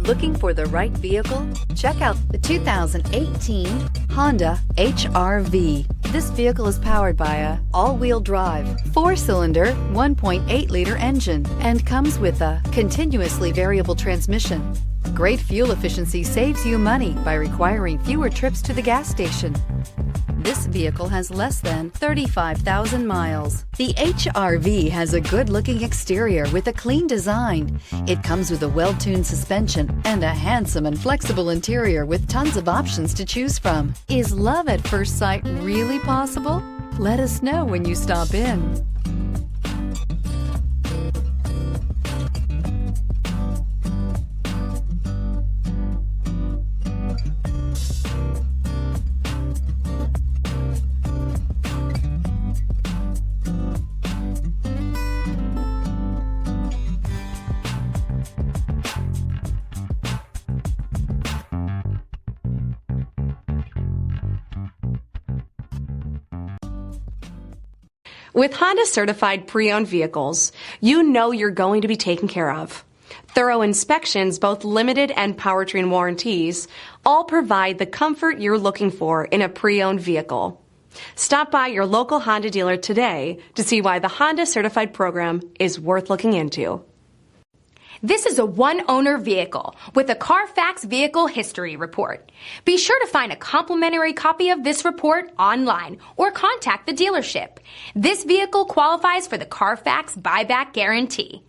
Looking for the right vehicle? Check out the 2018 Honda HR-V. This vehicle is powered by a all-wheel drive, 4-cylinder, 1.8-liter engine and comes with a continuously variable transmission. Great fuel efficiency saves you money by requiring fewer trips to the gas station. This vehicle has less than 35,000 miles. The HR-V has a good-looking exterior with a clean design. It comes with a well-tuned suspension and a handsome and flexible interior with tons of options to choose from. Is love at first sight really possible? Let us know when you stop in. With Honda certified pre-owned vehicles, you know you're going to be taken care of. Thorough inspections, both limited and powertrain warranties, all provide the comfort you're looking for in a pre-owned vehicle. Stop by your local Honda dealer today to see why the Honda certified program is worth looking into. This is a one-owner vehicle with a Carfax Vehicle History Report. Be sure to find a complimentary copy of this report online or contact the dealership. This vehicle qualifies for the Carfax Buyback Guarantee.